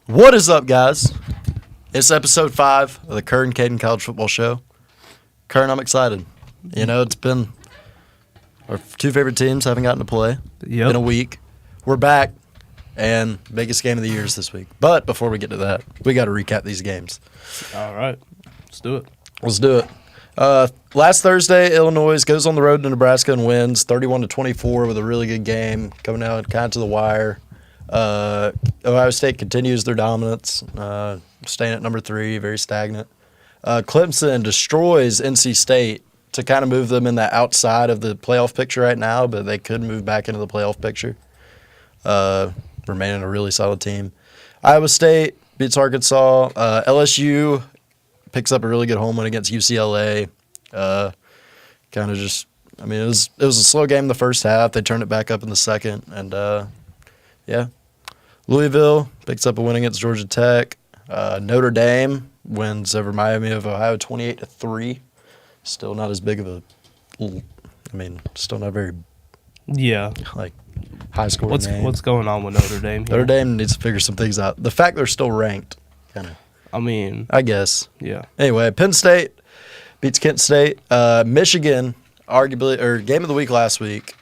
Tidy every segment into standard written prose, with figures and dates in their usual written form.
What is up, guys? It's episode 5 of the Curran, Kaden College Football Show. Curran, I'm excited. You know, it's been our two favorite teams haven't gotten to play in a week. We're back, and biggest game of the year is this week. But before we get to that, we got to recap these games. All right, let's do it. Let's do it. Last Thursday, Illinois goes on the road to Nebraska and wins 31-24 with a really good game, coming out kind of to the wire. Ohio State continues their dominance, staying at number 3, very stagnant. Clemson destroys NC State to kind of move them in the outside of the playoff picture right now, but they could move back into the playoff picture, remaining a really solid team. Iowa State beats Arkansas. LSU picks up a really good home win against UCLA. Kind of just, I mean, it was a slow game in the first half. They turned it back up in the second, and yeah. Louisville picks up a win against Georgia Tech. Notre Dame wins over Miami of Ohio 28-3. Still not as big of a, still not very high scoring game. What's going on with Notre Dame here? Notre Dame needs to figure some things out. The fact they're still ranked, kind of. I guess. Yeah. Anyway, Penn State beats Kent State. Michigan, arguably, or game of the week last week.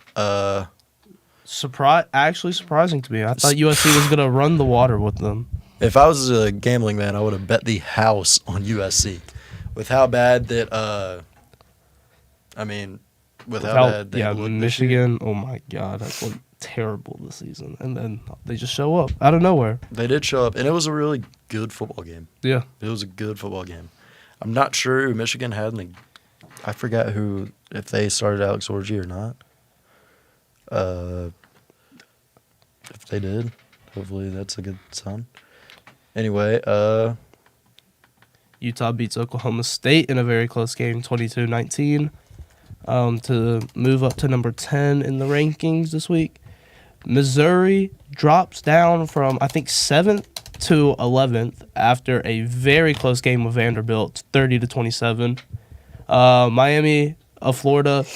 Actually surprising to me. I thought USC was going to run the water with them. If I was a gambling man, I would have bet the house on USC. With how bad that, Michigan, oh my God, that's looked terrible this season. And then they just show up out of nowhere. They did show up, and it was a really good football game. Yeah. It was a good football game. I'm not sure who Michigan had I forgot if they started Alex Orji or not. If they did, hopefully that's a good sign. Anyway, Utah beats Oklahoma State in a very close game, 22-19, to move up to number 10 in the rankings this week. Missouri drops down from, I think, 7th to 11th after a very close game with Vanderbilt, 30-27. Miami of Florida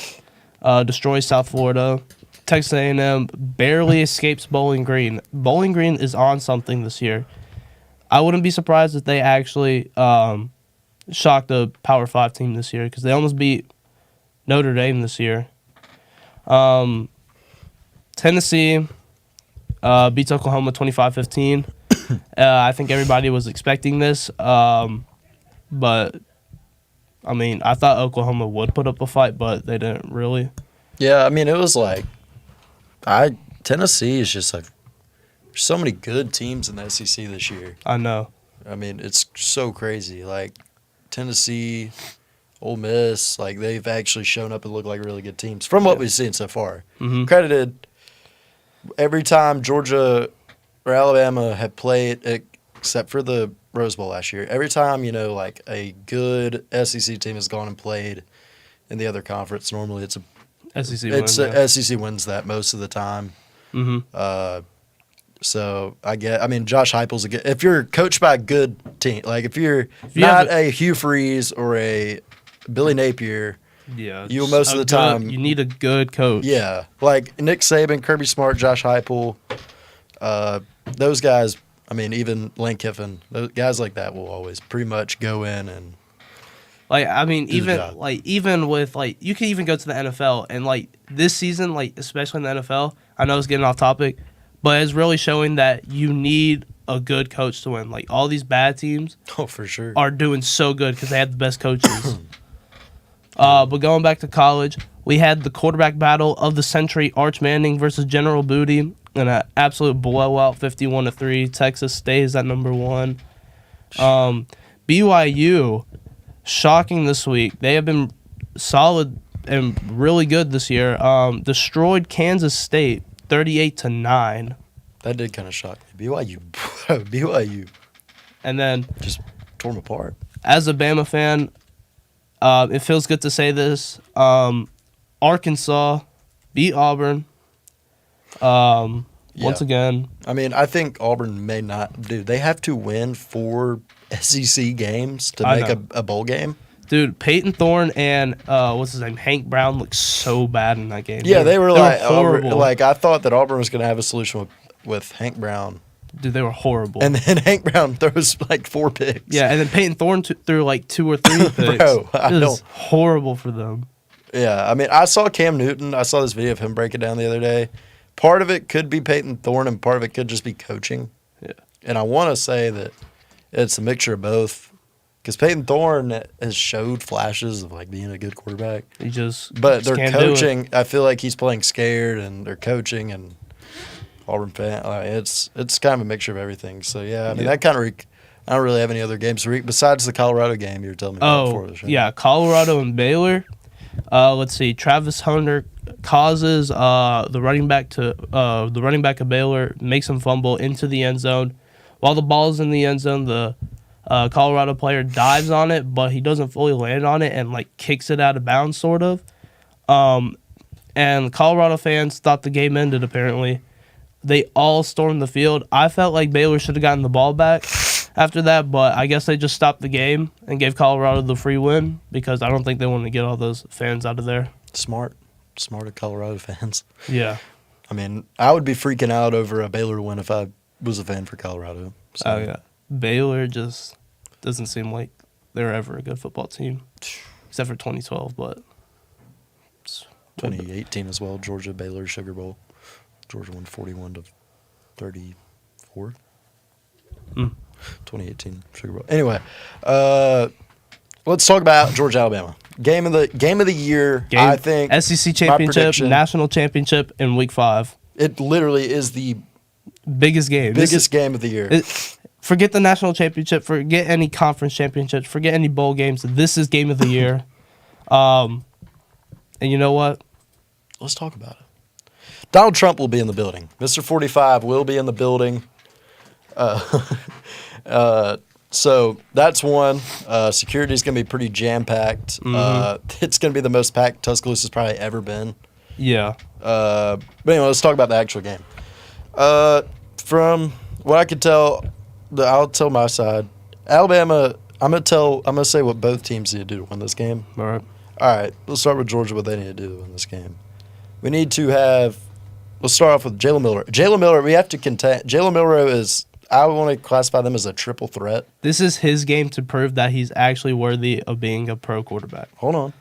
destroys South Florida. Texas A&M barely escapes Bowling Green. Bowling Green is on something this year. I wouldn't be surprised if they actually shocked a Power 5 team this year because they almost beat Notre Dame this year. Tennessee beats Oklahoma 25-15. I think everybody was expecting this, but I thought Oklahoma would put up a fight, but they didn't really. Yeah, it was Tennessee is just there's so many good teams in the SEC this year. I know. It's so crazy. Tennessee, Ole Miss, they've actually shown up and look like really good teams from what we've seen so far. Mm-hmm. Credited every time Georgia or Alabama have played, except for the Rose Bowl last year, every time, a good SEC team has gone and played in the other conference, normally it's SEC wins that most of the time. Mm-hmm. So Josh Heupel's a good. If you're coached by a good team, if you're not a Hugh Freeze or a Billy Napier, you most of the time you need a good coach. Yeah, Nick Saban, Kirby Smart, Josh Heupel, those guys. Even Lane Kiffin, those guys like that will always pretty much go in and. Even with you can even go to the NFL and this season, especially in the NFL, I know it's getting off topic, but it's really showing that you need a good coach to win. All these bad teams, for sure, are doing so good because they have the best coaches. But going back to college, we had the quarterback battle of the century: Arch Manning versus General Booty, in an absolute blowout, 51-3. Texas stays at number 1. BYU. Shocking this week. They have been solid and really good this year. Destroyed Kansas State 38-9. That did kind of shock me. BYU. And then just tore them apart. As a Bama fan, it feels good to say this. Arkansas beat Auburn. Once again. I think Auburn may not do. They have to win 4 SEC games to make a bowl game. Dude, Peyton Thorne and Hank Brown looked so bad in that game. Yeah, they were horrible. I thought that Auburn was going to have a solution with Hank Brown Dude, they were horrible. And then Hank Brown throws like 4 picks. Yeah, and then Peyton Thorne threw like 2 or 3 picks. Bro, it was horrible for them. Yeah, I mean, I saw Cam Newton. I saw this video of him break it down the other day. Part of it could be Peyton Thorne, and part of it could just be coaching. Yeah. And I want to say that it's a mixture of both. Because Peyton Thorne has showed flashes of like being a good quarterback. But they're can't coaching. I feel like he's playing scared, and they're coaching, and Auburn fan. It's kind of a mixture of everything. So yeah, I mean that kind of. I don't really have any other games to besides the Colorado game you were telling me about before the show. Yeah, Colorado and Baylor. Let's see. Travis Hunter causes the running back of Baylor makes him fumble into the end zone. While the ball's in the end zone, the Colorado player dives on it, but he doesn't fully land on it and like kicks it out of bounds, sort of. And Colorado fans thought the game ended. Apparently, they all stormed the field. I felt like Baylor should have gotten the ball back after that, but I guess they just stopped the game and gave Colorado the free win because I don't think they wanted to get all those fans out of there. Smart of Colorado fans. Yeah. I mean, I would be freaking out over a Baylor win if I was a fan for Colorado. So. Oh yeah, Baylor just doesn't seem like they're ever a good football team, except for 2012. But 2018 as well, Georgia Baylor Sugar Bowl. Georgia won 41-34. 2018 Sugar Bowl. Anyway, let's talk about Georgia Alabama. Game of the year. I think SEC championship, national championship in week 5. It literally is the biggest game. Game of the year. Forget the national championship. Forget any conference championships. Forget any bowl games. This is game of the year. And you know what? Let's talk about it. Donald Trump will be in the building. Mr. 45 will be in the building. So that's one. Security is going to be pretty jam-packed. Mm-hmm. It's going to be the most packed Tuscaloosa's probably ever been. Yeah. But anyway, let's talk about the actual game. From what I could tell, I'll tell my side. Alabama, I'm gonna say what both teams need to do to win this game. All right. Let's start with Georgia. What they need to do to win this game. We need to have. Let's start off with Jalen Milroe. Jalen Milroe, we have to contend. Jalen Milroe is. I want to classify them as a triple threat. This is his game to prove that he's actually worthy of being a pro quarterback. Hold on.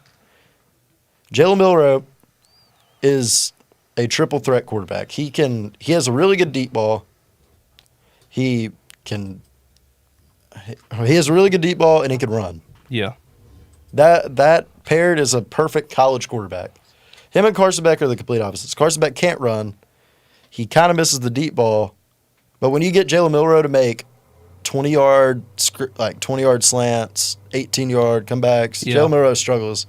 Jalen Milroe is a triple threat quarterback. He has a really good deep ball. He has a really good deep ball, and he can run. Yeah. That paired is a perfect college quarterback. Him and Carson Beck are the complete opposites. Carson Beck can't run. He kind of misses the deep ball. But when you get Jalen Milroe to make 20-yard slants, 18-yard comebacks, Jalen Milroe struggles.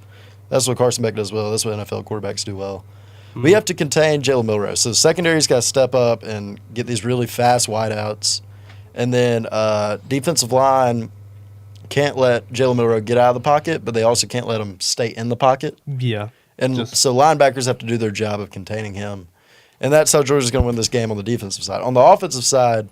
That's what Carson Beck does well. That's what NFL quarterbacks do well. Mm-hmm. We have to contain Jalen Milroe. So the secondary's got to step up and get these really fast wideouts. And then defensive line can't let Jalen Milroe get out of the pocket, but they also can't let him stay in the pocket. Yeah. And so linebackers have to do their job of containing him. And that's how Georgia's going to win this game on the defensive side. On the offensive side,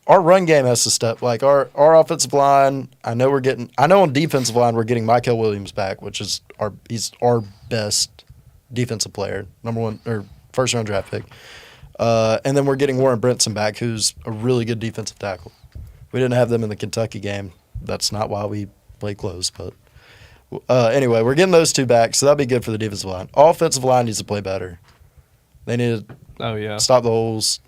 our run game has to step. Like our offensive line, I know on defensive line we're getting Michael Williams back, which is he's our best defensive player, number 1 or first round draft pick. And then we're getting Warren Brinson back, who's a really good defensive tackle. We didn't have them in the Kentucky game. That's not why we played close, but anyway, we're getting those two back, so that'll be good for the defensive line. Offensive line needs to play better. They need to stop the holes.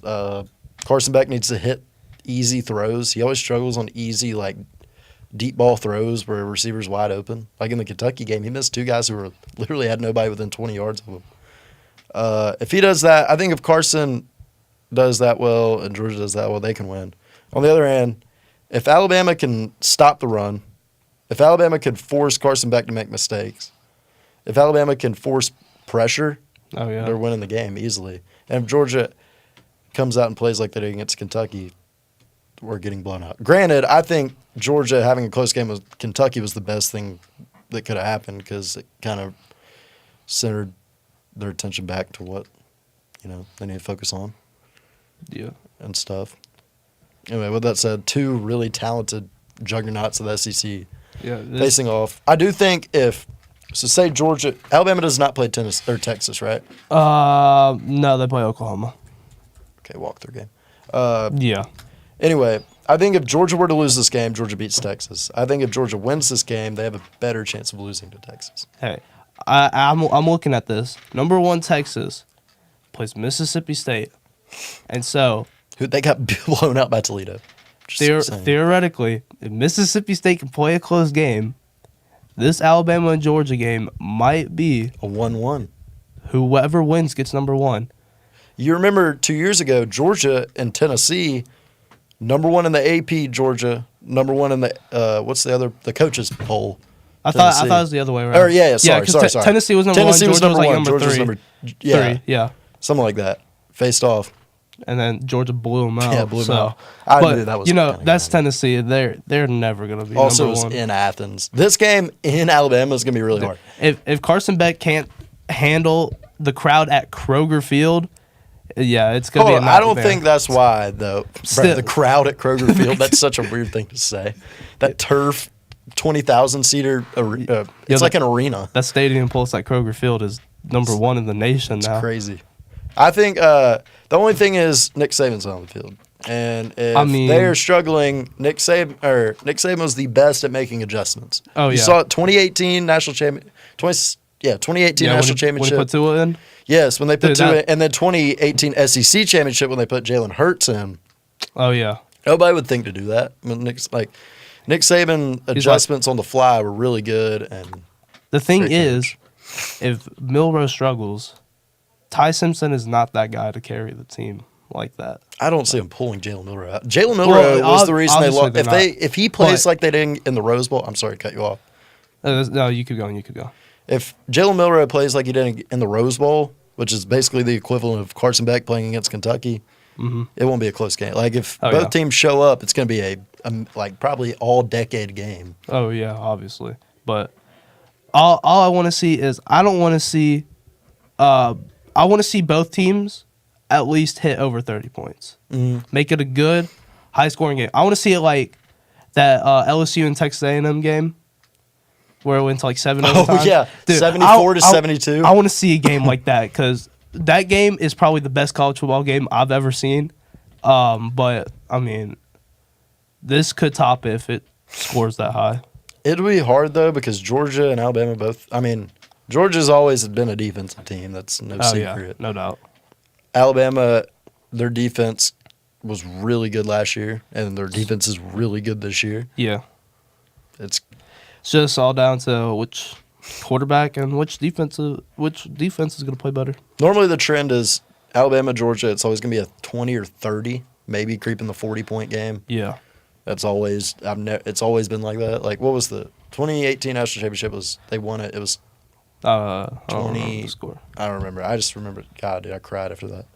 Carson Beck needs to hit easy throws. He always struggles on easy, like, deep ball throws where a receiver's wide open. Like in the Kentucky game, he missed 2 guys who literally had nobody within 20 yards of him. If he does that, I think if Carson does that well and Georgia does that well, they can win. On the other hand, if Alabama can stop the run, if Alabama can force Carson Beck to make mistakes, if Alabama can force pressure, they're winning the game easily. And if Georgia comes out and plays like they did against Kentucky, we're getting blown out. Granted, I think Georgia having a close game with Kentucky was the best thing that could have happened because it kind of centered their attention back to what they need to focus on. Yeah. And stuff. Anyway, with that said, 2 really talented juggernauts of the SEC facing off. I do think say Alabama does not play Texas, right? No, they play Oklahoma. Okay, walkthrough game. Yeah. Anyway, I think if Georgia were to lose this game, Georgia beats Texas. I think if Georgia wins this game, they have a better chance of losing to Texas. Hey, I'm looking at this. Number 1 Texas plays Mississippi State, and so Who they got blown out by Toledo. theoretically, if Mississippi State can play a close game, this Alabama and Georgia game might be A 1-1. whoever wins gets number 1. You remember 2 years ago, Georgia and Tennessee, number 1 in the AP, Georgia, number 1 in the the coaches poll. I thought it was the other way around. Or sorry. Tennessee was number 1. Tennessee was Georgia number was 1. Georgia was number 3. three. Yeah. Something like that. Faced off. And then Georgia blew them out. Yeah, blew them out. But knew that was that's Tennessee. They're never gonna be also number was 1. in Athens. This game in Alabama is gonna be really hard. If Carson Beck can't handle the crowd at Kroger Field, yeah, it's gonna be. I don't think that's why though. The crowd at Kroger Field. That's such a weird thing to say. That turf, 20,000 seater. It's like an arena. That stadium pulse at Kroger Field is number 1 in the nation now. It's crazy. I think the only thing is Nick Saban's on the field, and if they're struggling, Nick Saban was the best at making adjustments. Oh, you saw it 2018 national champion, 2018 national championship. When he put Tua in. Yes, when they put Tua in, and then 2018 SEC championship when they put Jalen Hurts in. Oh yeah. Nobody would think to do that. I mean, Nick Saban adjustments on the fly were really good, and the thing is, if Milroe struggles, Ty Simpson is not that guy to carry the team like that. I don't see him pulling Jalen Milroe out. Jalen Milroe was the reason they lost. If he plays like they did in the Rose Bowl, I'm sorry to cut you off. No, you could go. If Jalen Milroe plays like he did in the Rose Bowl, which is basically the equivalent of Carson Beck playing against Kentucky, it won't be a close game. Like if both teams show up, it's going to be a probably all decade game. Oh yeah, obviously. But all I want to see is I want to see both teams at least hit over 30 points. Make it a good, high-scoring game. I want to see it like that LSU and Texas A&M game where it went to like 7 overtime. Oh, yeah. Dude, 74 to 72. I want to see a game like that because that game is probably the best college football game I've ever seen. But, I mean, this could top it if it scores that high. It'll be hard, though, because Georgia and Alabama both – I mean – Georgia's always been a defensive team. That's no secret. Yeah, no doubt. Alabama, their defense was really good last year, and their defense is really good this year. Yeah. It's just all down to which quarterback and which defense is going to play better. Normally the trend is Alabama, Georgia, it's always going to be a 20 or 30, maybe creeping the 40-point game. Yeah. That's always it's always been like that. Like what was the 2018 national championship they won it. It was 20. I don't remember the score. I don't remember. I just remember. God, dude, I cried after that.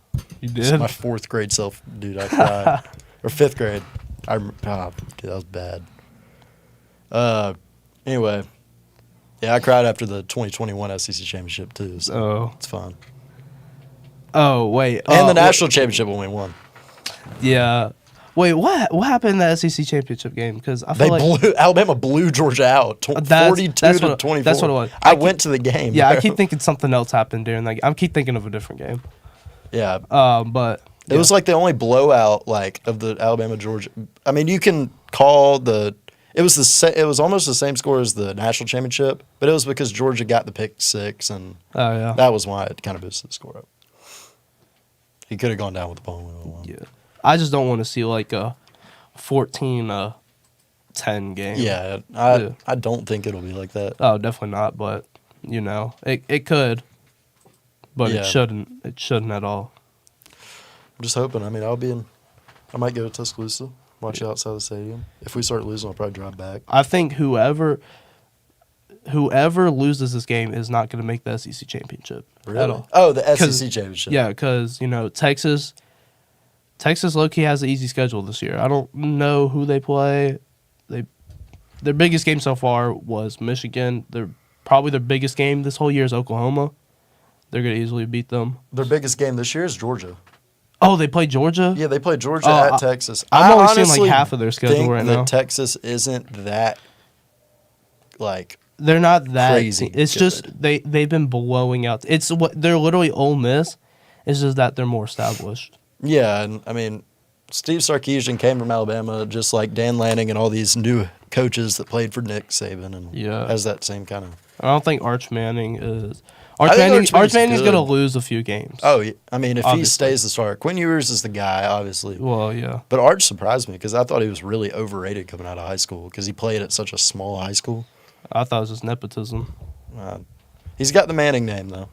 You did? It's my 4th grade self, dude. I cried. Or 5th grade. Dude, that was bad. Anyway, yeah, I cried after the 2021 SEC championship too. So it's fun. Oh wait, and the national championship when we won. Yeah. Wait, what happened in that SEC championship game? Because I feel Alabama blew Georgia out, 42 to 24. That's what it was. I went to the game. Yeah, I keep thinking something else happened during that. I keep thinking of a different game. Yeah. But it was like the only blowout of the Alabama Georgia. I mean, you can call it was almost the same score as the national championship, but it was because Georgia got the pick 6, and that was why it kind of boosted the score up. He could have gone down with the ball when we won. Yeah. I just don't want to see like a 14-10 game. Yeah, I don't think it'll be like that. Oh, definitely not. But it could, but it shouldn't. It shouldn't at all. I'm just hoping. I mean, I might go to Tuscaloosa, watch it outside the stadium. If we start losing, I'll probably drive back. I think whoever loses this game is not going to make the SEC championship really? At all. Oh, the SEC championship. Yeah, because Texas low-key has an easy schedule this year. I don't know who they play. Their biggest game so far was Michigan. Probably their biggest game this whole year is Oklahoma. They're going to easily beat them. Their biggest game this year is Georgia. Oh, they play Georgia? Yeah, they play Georgia at Texas. I'm only seeing like half of their schedule right now. Texas isn't that they're not that crazy. It's good. Just they've been blowing out. They're literally Ole Miss. It's just that they're more established. Yeah, and I mean, Steve Sarkisian came from Alabama, just like Dan Lanning and all these new coaches that played for Nick Saban, and Yeah. has that same kind of. I don't think Arch Manning is. I think Arch Manning's Manning's good. gonna lose a few games. Oh, yeah. I mean, if he Obviously. stays the starter, Quinn Ewers is the guy, obviously. Well, yeah. But Arch surprised me because I thought he was really overrated coming out of high school because he played at such a small high school. I thought it was just nepotism. He's got the Manning name though,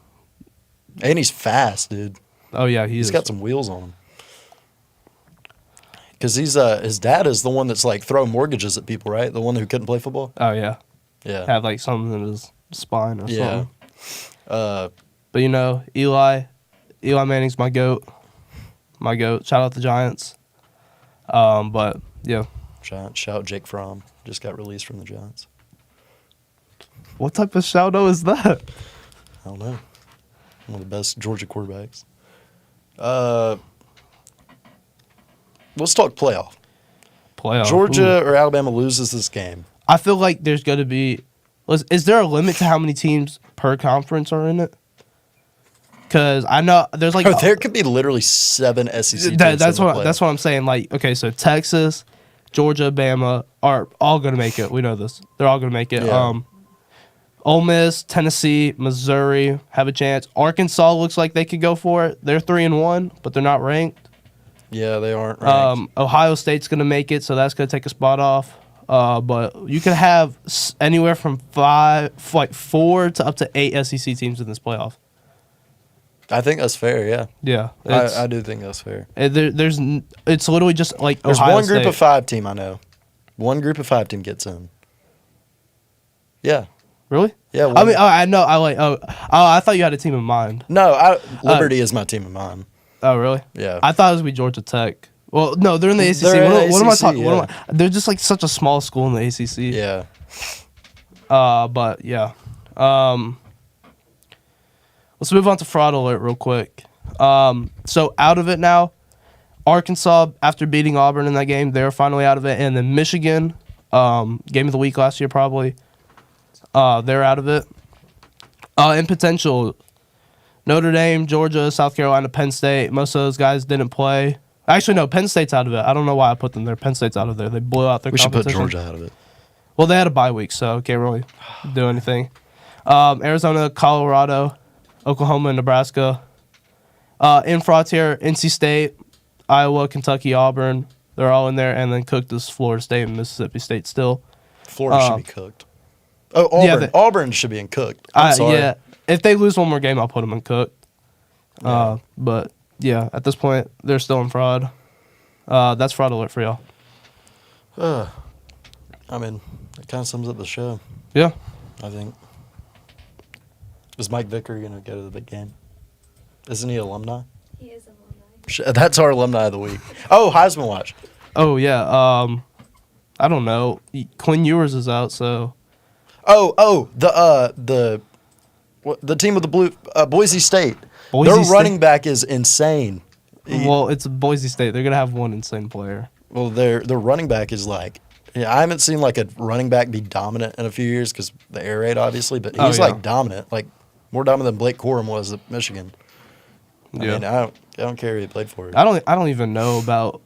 and he's fast, dude. Oh yeah, He's got some wheels on him. Because his dad is the one that's like throwing mortgages at people, right? The one who couldn't play football. Oh yeah. Yeah. Had like something in his spine or Yeah. something. But you know, Eli Manning's my goat. My goat. Shout out the Giants. But yeah. Shout Jake Fromm. Just got released from the Giants. What type of shout out is that? I don't know. One of the best Georgia quarterbacks. Let's talk playoff. Georgia or Alabama loses this game. I feel like there's going to be. Is there a limit to how many teams per conference are in it? Because I know there's like. There could be literally 7 SEC teams. That's what I'm saying. Like, okay, so Texas, Georgia, Bama are all going to make it. We know this. They're all going to make it. Yeah. Ole Miss, Tennessee, Missouri have a chance. Arkansas looks like they could go for it. They're 3-1, but they're not ranked. Yeah, they aren't ranked. Ohio State's going to make it, so that's going to take a spot off. But you could have anywhere from 4 to up to 8 SEC teams in this playoff. I think that's fair, yeah. Yeah. I do think that's fair. It's literally just like There's Ohio one group State. of 5 team I know. One group of 5 team gets in. Yeah. Really? Yeah. I mean, I know. I thought you had a team in mind. No, Liberty is my team of mine. Oh, really? Yeah. I thought it was going to be Georgia Tech. Well, no, they're in the ACC. They're in the What am I ACC, talking? yeah. They're just like such a small school in the ACC. Yeah. But yeah. Let's move on to fraud alert real quick. So out of it now, Arkansas, after beating Auburn in that game, they're finally out of it. And then Michigan, game of the week last year probably, they're out of it. In potential, Notre Dame, Georgia, South Carolina, Penn State, most of those guys didn't play. Actually, no, Penn State's out of it. I don't know why I put them there. Penn State's out of there. They blew out their We should put competition. Georgia out of it. Well, they had a bye week, so can't really do anything. Arizona, Colorado, Oklahoma, and Nebraska. In frauds here, NC State, Iowa, Kentucky, Auburn. They're all in there, and then cooked is Florida State and Mississippi State still. Florida should be cooked. Oh, Auburn. Yeah, Auburn should be in cooked. I'm sorry. Yeah, if they lose one more game, I'll put them in cooked. Yeah. But yeah, at this point, they're still in fraud. That's fraud alert for y'all. I mean, it kind of sums up the show, Yeah. I think. Is Mike Vicker going to go to the big game? Isn't he alumni? He is alumni. That's our alumni of the week. Oh, Heisman Watch. Oh yeah. I don't know. Quinn Ewers is out, so. The team with the blue Boise State. Boise Their State? running back is insane. Well, it's Boise State. They're gonna have one insane player. Well, their running back is like, I haven't seen like a running back be dominant in a few years because the air raid obviously, but he's like dominant, like more dominant than Blake Corum was at Michigan. I mean, I don't care who he played for. I don't even know about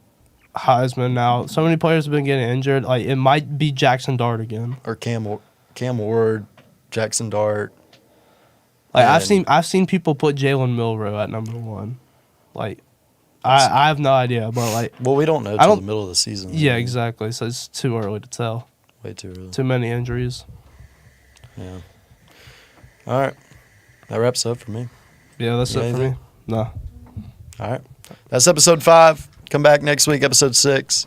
Heisman now. So many players have been getting injured. Like it might be Jackson Dart again. Or Cam Ward, Jackson Dart. Like and I've seen people put Jalen Milroe at number 1. Like I have no idea, but like well, we don't know till the middle of the season. Yeah, exactly. So it's too early to tell. Way too early. Too many injuries. Yeah. All right. That wraps up for me. Yeah, that's it for me. No. All right. That's episode 5. Come back next week, episode 6.